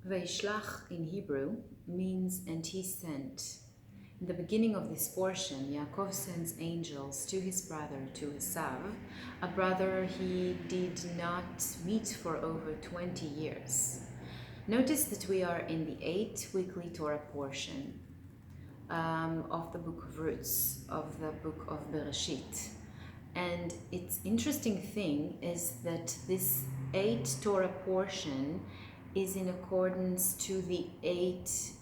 Vayishlach in Hebrew means "and he sent." In the beginning of this portion, Yaakov sends angels to his brother, to Esau, a brother he did not meet for over 20 years. Notice that we are in the 8th weekly Torah portion of the book of Roots, of the book of Bereshit. And its interesting thing is that this 8 Torah portion is in accordance to the 8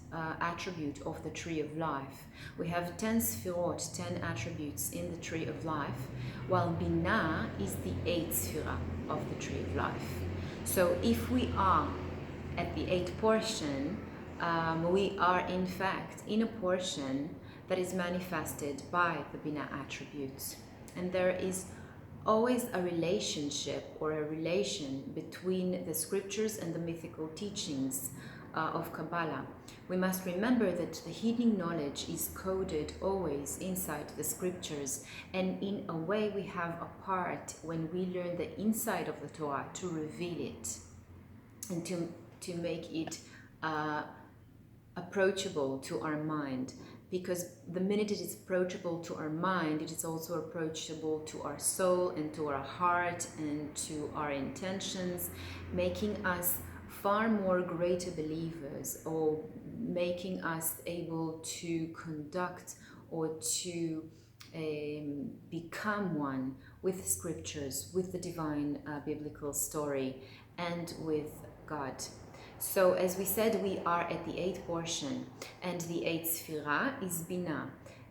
attribute of the tree of life. We have 10 sfirot, 10 attributes in the tree of life, while Binah is the 8th sfirah of the tree of life. So if we are at the 8th portion, we are in fact in a portion that is manifested by the Binah attributes. And there is always a relationship or a relation between the scriptures and the mythical teachings of Kabbalah. We must remember that the hidden knowledge is coded always inside the scriptures, and in a way we have a part when we learn the inside of the Torah to reveal it and to make it approachable to our mind. Because the minute it is approachable to our mind, it is also approachable to our soul and to our heart and to our intentions, making us far more greater believers, or making us able to conduct or to become one with scriptures, with the divine biblical story, and with God. So as we said, we are at the 8th portion, and the 8th sfirah is Binah.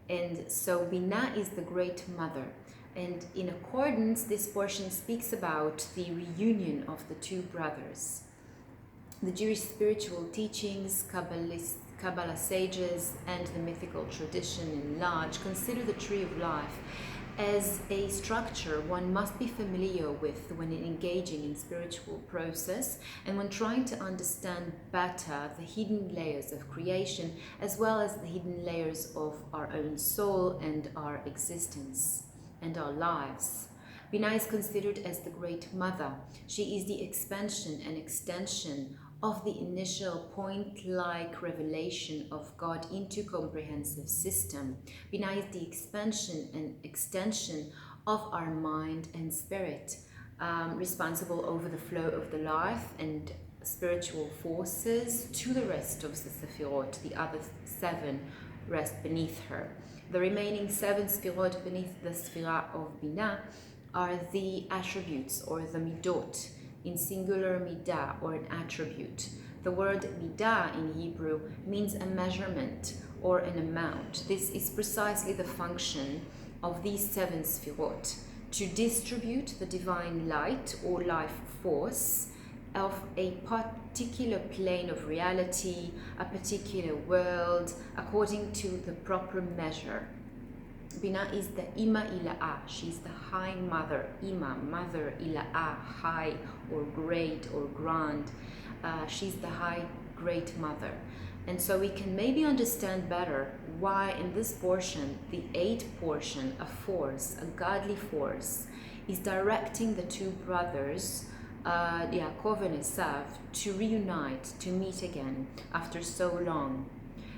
And so Binah is the great mother. And in accordance, this portion speaks about the reunion of the two brothers. The Jewish spiritual teachings, Kabbalah sages, and the mythical tradition in large consider the tree of life as a structure one must be familiar with when engaging in spiritual process and when trying to understand better the hidden layers of creation, as well as the hidden layers of our own soul and our existence and our lives. Binah is considered as the great mother. She is the expansion and extension of the initial point-like revelation of God into comprehensive system. Binah is the expansion and extension of our mind and spirit, responsible over the flow of the life and spiritual forces to the rest of the Sefirot. The other 7 rest beneath her. The remaining 7 Sefirot beneath the Sefirah of Binah are the attributes, or the midot, in singular midah, or an attribute. The word midah in Hebrew means a measurement or an amount. This is precisely the function of these 7 sfirot, to distribute the divine light or life force of a particular plane of reality, a particular world, according to the proper measure. Binah is the Ima Ila'ah. She's the high mother. Ima, mother, Ila'ah, high or great or grand. She's the high, great mother. And so we can maybe understand better why in this portion, the 8th portion, a force, a godly force, is directing the two brothers, Yaakov and Esau, to reunite, to meet again after so long.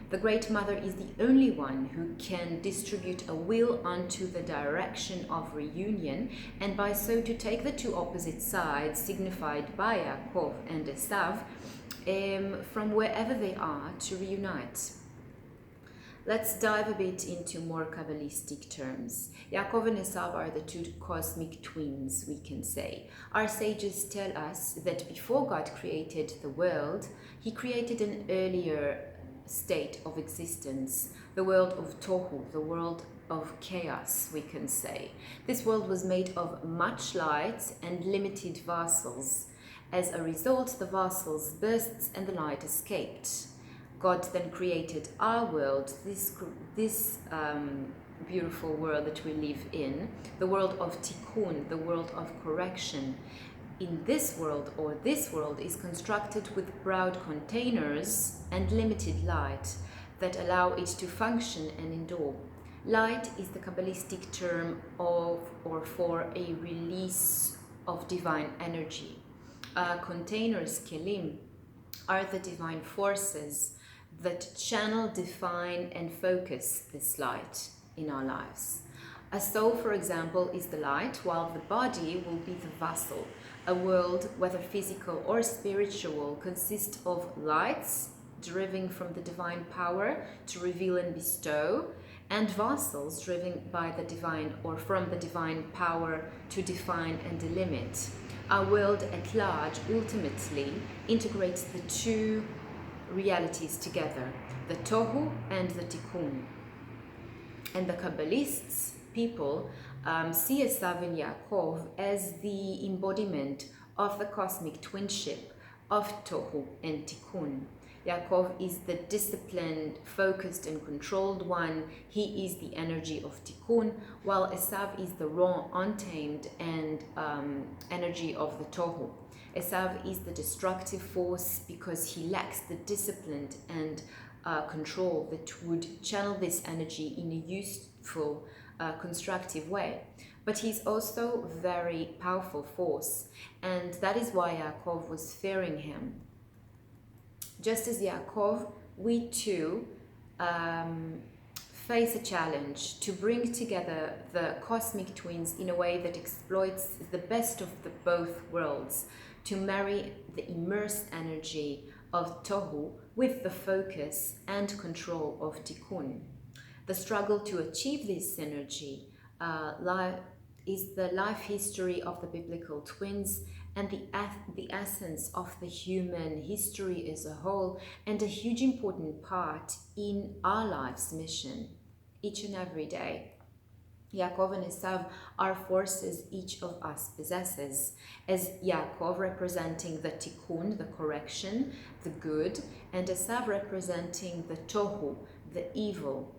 The Great Mother is the only one who can distribute a will unto the direction of reunion, and by so to take the two opposite sides, signified by Yaakov and Esau, from wherever they are to reunite. Let's dive a bit into more Kabbalistic terms. Yaakov and Esau are the two cosmic twins, we can say. Our sages tell us that before God created the world, he created an earlier state of existence, the world of Tohu, the world of chaos, we can say. This world was made of much light and limited vessels. As a result, the vessels burst and the light escaped. God then created our world, this beautiful world that we live in, the world of tikkun, the world of correction. In this world, or this world, is constructed with broad containers and limited light that allow it to function and endure. Light is the Kabbalistic term of or for a release of divine energy. Containers, kelim, are the divine forces that channel, define, and focus this light in our lives. A soul, for example, is the light, while the body will be the vessel. A world, whether physical or spiritual, consists of lights driven from the divine power to reveal and bestow, and vessels driven by the divine or from the divine power to define and delimit. Our world at large ultimately integrates the two realities together, the Tohu and the Tikkun. And the Kabbalists, people, see Esau and Yaakov as the embodiment of the cosmic twinship of Tohu and Tikkun. Yaakov is the disciplined, focused, and controlled one. He is the energy of Tikkun, while Esau is the raw, untamed, and energy of the Tohu. Esau is the destructive force because he lacks the discipline and control that would channel this energy in a useful, constructive way. But he's also a very powerful force, and that is why Yaakov was fearing him. Just as Yaakov, we too face a challenge to bring together the cosmic twins in a way that exploits the best of the both worlds, to marry the immersed energy of Tohu with the focus and control of Tikkun. The struggle to achieve this synergy is the life history of the biblical twins and the essence of the human history as a whole, and a huge important part in our life's mission each and every day. Yaakov and Esau are forces each of us possesses, as Yaakov representing the tikkun, the correction, the good, and Esau representing the tohu, the evil,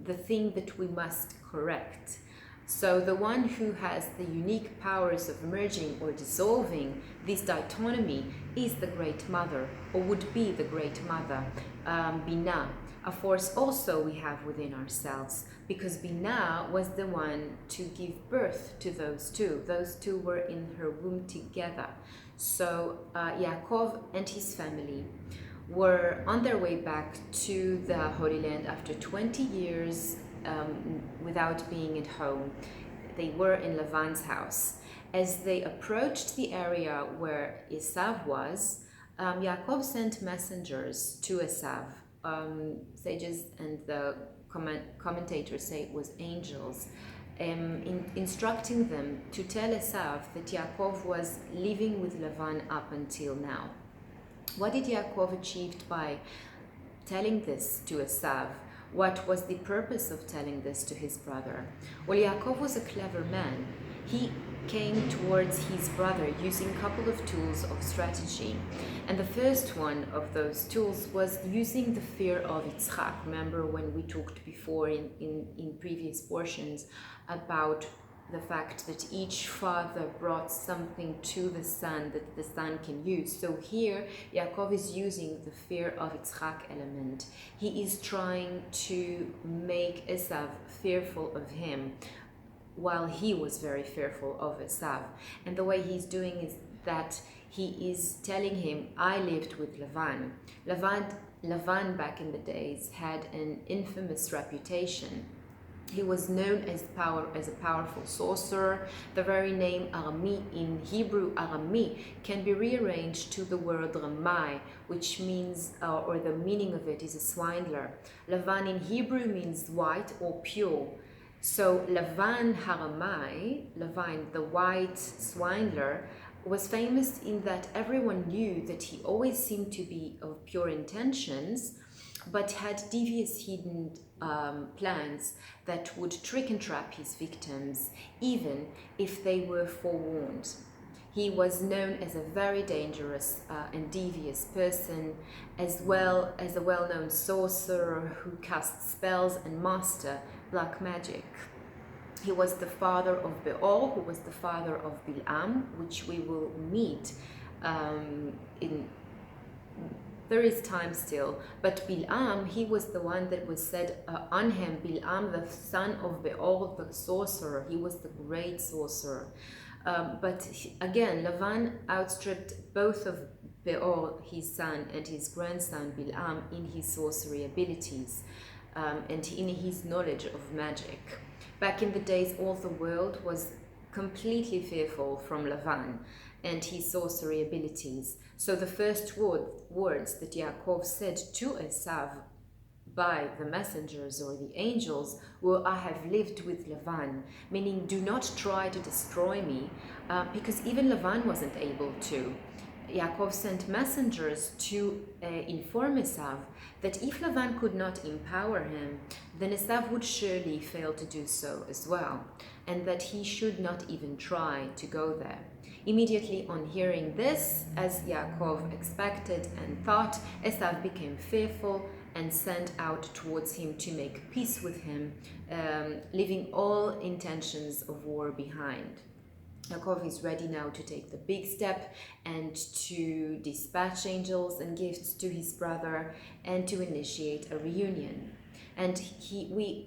the thing that we must correct. So the one who has the unique powers of merging or dissolving this dichotomy is the Great Mother, or would be the Great Mother, Binah, a force also we have within ourselves, because Binah was the one to give birth to those two. Those two were in her womb together. So Yaakov and his family were on their way back to the Holy Land after 20 years without being at home. They were in Lavan's house. As they approached the area where Esau was, Yaakov sent messengers to Esau. Sages and the commentators say it was angels, instructing them to tell Esau that Yaakov was living with Lavan up until now. What did Yaakov achieve by telling this to Esau? What was the purpose of telling this to his brother? Well, Yaakov was a clever man. He came towards his brother using a couple of tools of strategy. And the first one of those tools was using the fear of Yitzchak. Remember when we talked before in previous portions about the fact that each father brought something to the son that the son can use. So here, Yaakov is using the fear of Yitzchak element. He is trying to make Esau fearful of him, while he was very fearful of Esau. And the way he's doing is that he is telling him, I lived with Lavan. Lavan back in the days had an infamous reputation. He was known as a powerful sorcerer. The very name Arami in Hebrew, Arami, can be rearranged to the word Ramai, which means, or the meaning of it is a swindler. Lavan in Hebrew means white or pure. So Lavan Haramai, Lavan, the white swindler, was famous in that everyone knew that he always seemed to be of pure intentions, but had devious hidden plans that would trick and trap his victims, even if they were forewarned. He was known as a very dangerous and devious person, as well as a well-known sorcerer who cast spells and mastered black magic. He was the father of Beor, who was the father of Bil'am, which we will meet there is time still, but Bil'am, he was the one that was said on him, Bil'am, the son of Beor, the sorcerer. He was the great sorcerer. But again, Lavan outstripped both of Peor, his son, and his grandson Bilam in his sorcery abilities and in his knowledge of magic. Back in the days, all the world was completely fearful from Lavan and his sorcery abilities. So the first words that Yaakov said to Esau by the messengers or the angels were, I have lived with Lavan, meaning do not try to destroy me, because even Lavan wasn't able to. Yaakov sent messengers to inform Esau that if Lavan could not empower him, then Esau would surely fail to do so as well, and that he should not even try to go there. Immediately on hearing this, as Yaakov expected and thought, Esau became fearful and sent out towards him to make peace with him, leaving all intentions of war behind. Yaakov is ready now to take the big step and to dispatch angels and gifts to his brother and to initiate a reunion. And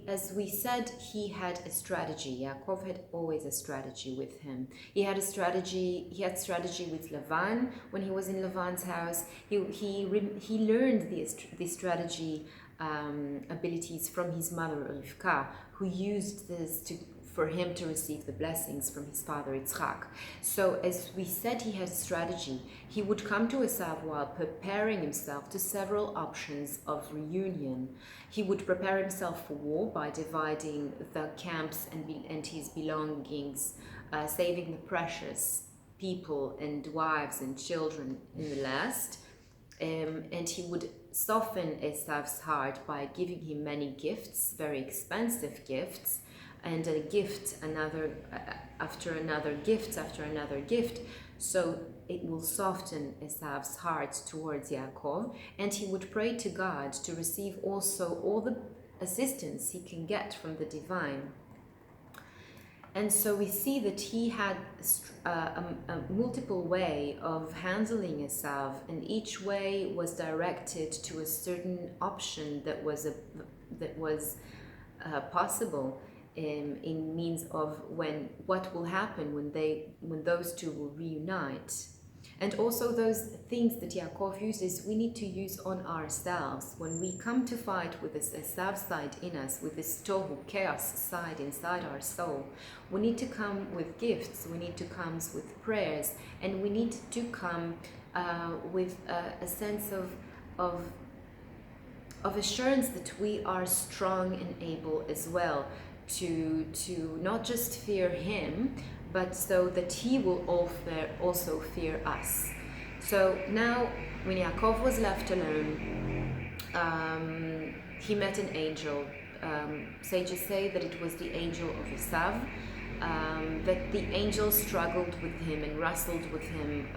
as we said, he had a strategy. Yaakov had always a strategy with him. He had strategy with Lavan when he was in Lavan's house. He learned the strategy abilities from his mother Rivka, who used this for him to receive the blessings from his father Yitzchak. So as we said, he had a strategy. He would come to Esau while preparing himself to several options of reunion. He would prepare himself for war by dividing the camps and his belongings, saving the precious people and wives and children in the last. And he would soften Esau's heart by giving him many gifts, very expensive gifts, and a gift after another gift, so it will soften Esau's heart towards Yaakov, and he would pray to God to receive also all the assistance he can get from the divine. And so we see that he had a multiple way of handling Esau, and each way was directed to a certain option that was possible. In means of what will happen when those two will reunite. And also those things that Yaakov uses, we need to use on ourselves. When we come to fight with this Esav side in us, with this tohu, chaos side inside our soul, we need to come with gifts, we need to come with prayers, and we need to come with a sense of assurance that we are strong and able as well to not just fear him, but so that he will also fear us. So now, when Yaakov was left alone, he met an angel. Sages say that it was the angel of Esau, that the angel struggled with him and wrestled with him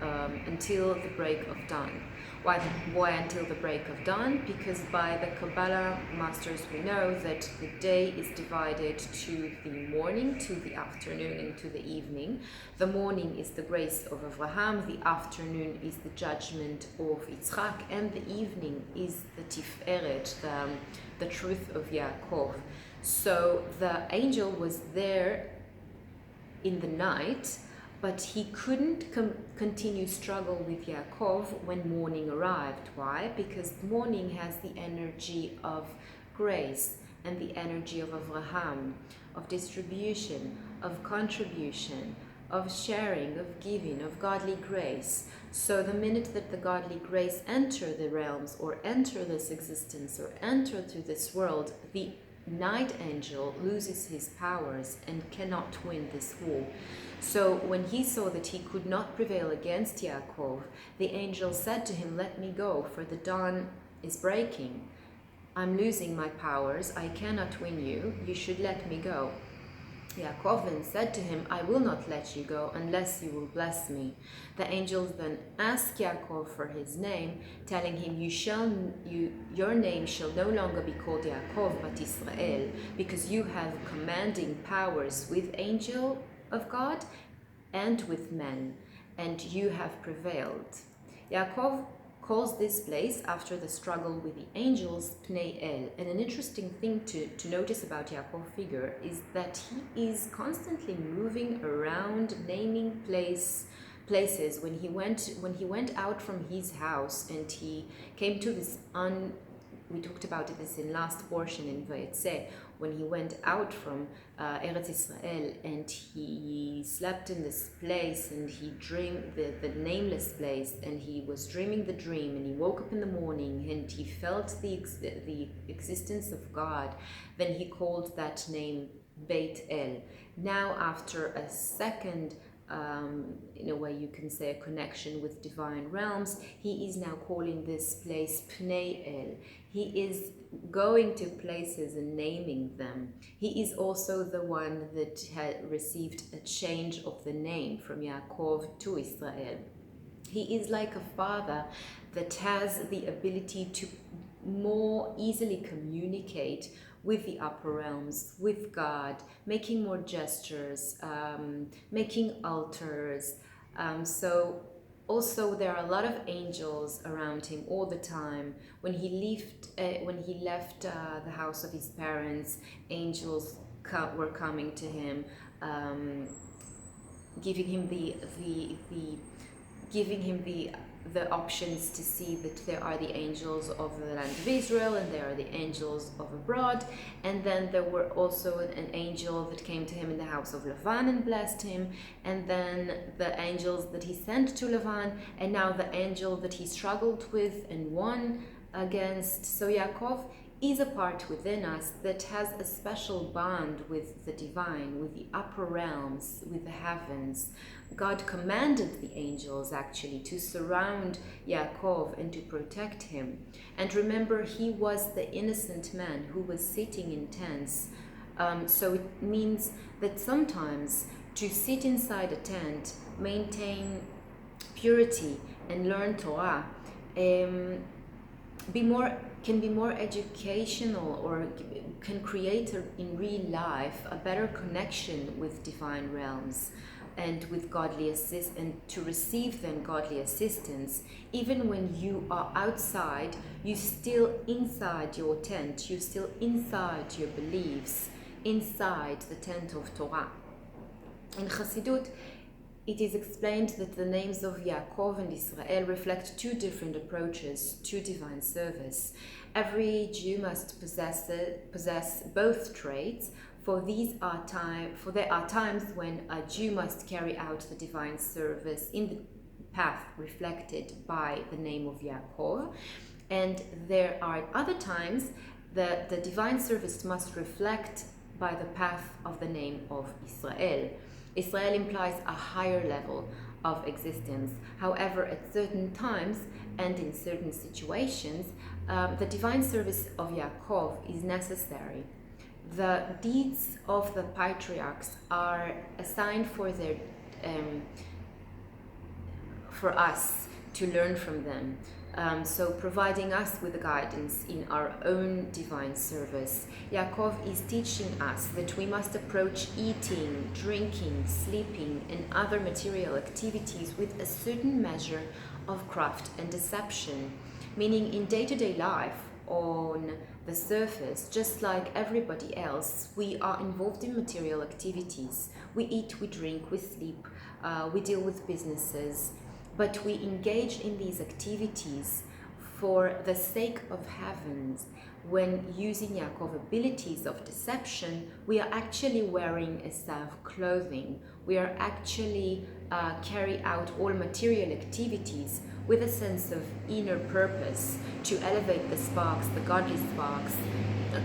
until the break of dawn. Why until the break of dawn? Because by the Kabbalah masters we know that the day is divided to the morning, to the afternoon, and to the evening. The morning is the grace of Avraham, the afternoon is the judgment of Yitzchak, and the evening is the Tiferet, the truth of Yaakov. So the angel was there in the night, but he couldn't continue struggle with Yaakov when morning arrived. Why? Because morning has the energy of grace and the energy of Avraham, of distribution, of contribution, of sharing, of giving, of godly grace. So the minute that the godly grace enter the realms or enter this existence or enter through this world, the night angel loses his powers and cannot win this war. So when he saw that he could not prevail against Yaakov, the angel said to him, "Let me go, for the dawn is breaking. I'm losing my powers. I cannot win you. You should let me go." Yaakov then said to him, "I will not let you go unless you will bless me." The angels then asked Yaakov for his name, telling him, your name shall no longer be called Yaakov but Israel, because you have commanding powers with angel of God and with men, and you have prevailed. Yaakov calls this place, after the struggle with the angels, Pnei El. And an interesting thing to notice about Yaakov's figure is that he is constantly moving around, naming place, places when he went out from his house and he came to this we talked about this in last portion in Vayetze, when he went out from Eretz Israel and he slept in this place and he dreamed the nameless place, and he was dreaming the dream, and he woke up in the morning and he felt the existence of God, then he called that name Beit El. Now, after a second in a way you can say a connection with divine realms, he is now calling this place Pnei El. He is going to places and naming them. He is also the one that had received a change of the name from Yaakov to Israel. He is like a father that has the ability to more easily communicate with the upper realms, with God, making more gestures, making altars. So also there are a lot of angels around him all the time. When he left the house of his parents, angels were coming to him, giving him the options to see that there are the angels of the land of Israel and there are the angels of abroad. And then there were also an angel that came to him in the house of Lavan and blessed him, and then the angels that he sent to Lavan, and now the angel that he struggled with and won against. So Yaakov is a part within us that has a special bond with the divine, with the upper realms, with the heavens. God commanded the angels actually to surround Yaakov and to protect him. And remember, he was the innocent man who was sitting in tents. So it means that sometimes to sit inside a tent, maintain purity and learn Torah, can be more educational, or can create in real life a better connection with divine realms and with godly and to receive then godly assistance. Even when you are outside, you still inside your tent, you still inside your beliefs, inside the tent of Torah. In Chassidut, it is explained that the names of Yaakov and Israel reflect two different approaches to divine service. Every Jew must possess both traits, for there are times when a Jew must carry out the divine service in the path reflected by the name of Yaakov, and there are other times that the divine service must reflect by the path of the name of Israel. Israel implies a higher level of existence. However, at certain times and in certain situations, the divine service of Yaakov is necessary. The deeds of the patriarchs are a sign for us to learn from them. So providing us with guidance in our own divine service. Yaakov is teaching us that we must approach eating, drinking, sleeping, and other material activities with a certain measure of craft and deception, meaning in day-to-day life, on the surface, just like everybody else, we are involved in material activities. We eat, we drink, we sleep, we deal with businesses, but we engage in these activities for the sake of heavens. When using Yaakov's abilities of deception, we are actually wearing Esau clothing. We are actually carry out all material activities with a sense of inner purpose to elevate the sparks, the godly sparks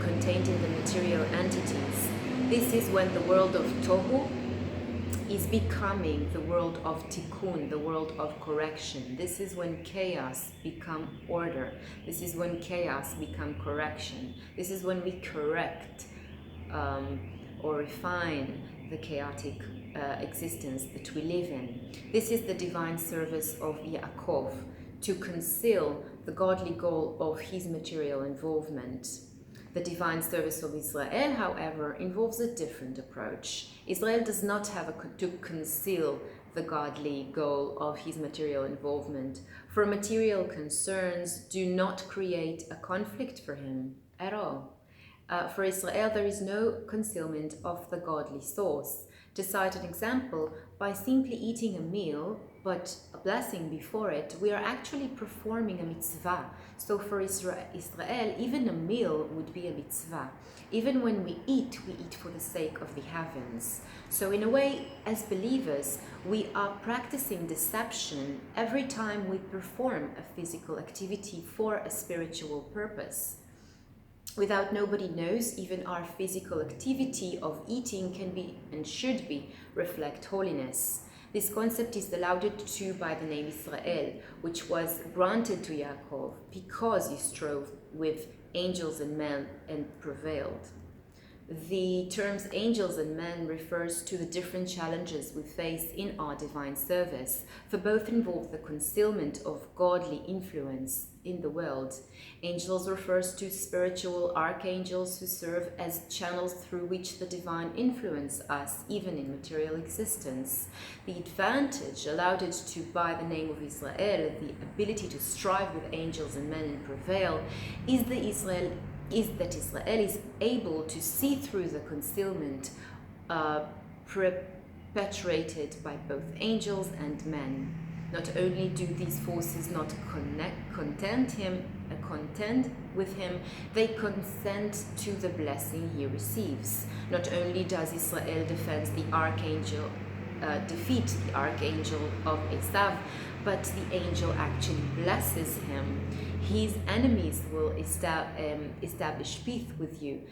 contained in the material entities. This is when the world of Tohu is becoming the world of tikkun, the world of correction. This is when chaos become order. This is when chaos become correction. This is when we correct or refine the chaotic existence that we live in. This is the divine service of Yaakov, to conceal the godly goal of his material involvement. The divine service of Israel, however, involves a different approach. Israel does not have to conceal the godly goal of his material involvement, for material concerns do not create a conflict for him at all. For Israel, there is no concealment of the godly source. To cite an example, by simply eating a meal but a blessing before it, we are actually performing a mitzvah. So for Israel, even a meal would be a mitzvah. Even when we eat for the sake of the heavens. So in a way, as believers, we are practicing deception every time we perform a physical activity for a spiritual purpose. Without nobody knows, even our physical activity of eating can be and should be reflect holiness. This concept is alluded to by the name Israel, which was granted to Yaakov because he strove with angels and men and prevailed. The terms angels and men refers to the different challenges we face in our divine service, for both involve the concealment of godly influence in the world. Angels refers to spiritual archangels who serve as channels through which the divine influence us, even in material existence. The advantage allowed it to by the name of Israel, the ability to strive with angels and men and prevail, is that Israel is able to see through the concealment perpetrated by both angels and men. Not only do these forces not contend with him, they consent to the blessing he receives. Not only does Israel defeat the archangel of Esau, but the angel actually blesses him. His enemies will establish peace with you,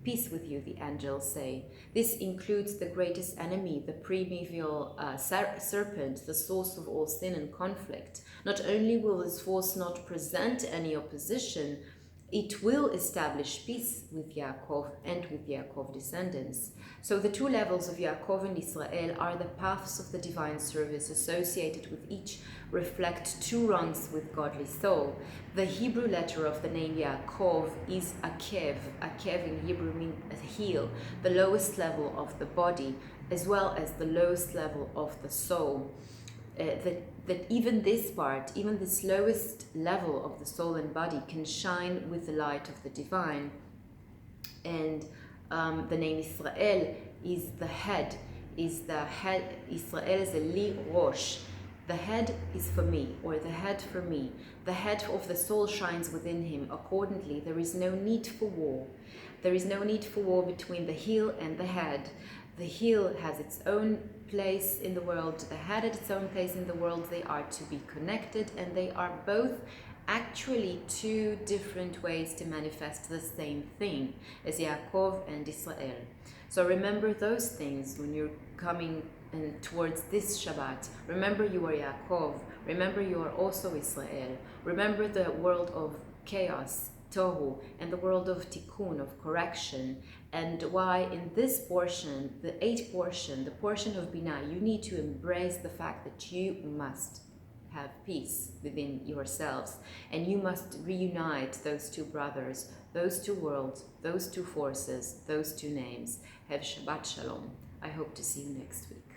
the angels say. This includes the greatest enemy, the primeval serpent, the source of all sin and conflict. Not only will this force not present any opposition, it will establish peace with Yaakov and with Yaakov's descendants. So the two levels of Yaakov and Israel are the paths of the divine service associated with each reflect two ranks with godly soul. The Hebrew letter of the name Yaakov is Akev. Akev in Hebrew means a heel, the lowest level of the body, as well as the lowest level of the soul. That even this part, even this lowest level of the soul and body can shine with the light of the divine. And the name Israel is the head, Israel is a li rosh. The head is for me, or the head for me. The head of the soul shines within him. Accordingly, there is no need for war. There is no need for war between the heel and the head. The heel has its own place in the world, the head has its own place in the world. They are to be connected, and they are both actually two different ways to manifest the same thing as Yaakov and Israel. So remember those things when you're coming and towards this Shabbat. Remember you are Yaakov. Remember you are also Israel. Remember the world of chaos, Tohu, and the world of Tikkun, of correction, and why in this portion, the 8th portion, the portion of Binah, you need to embrace the fact that you must have peace within yourselves, and you must reunite those two brothers, those two worlds, those two forces, those two names. Have Shabbat Shalom. I hope to see you next week.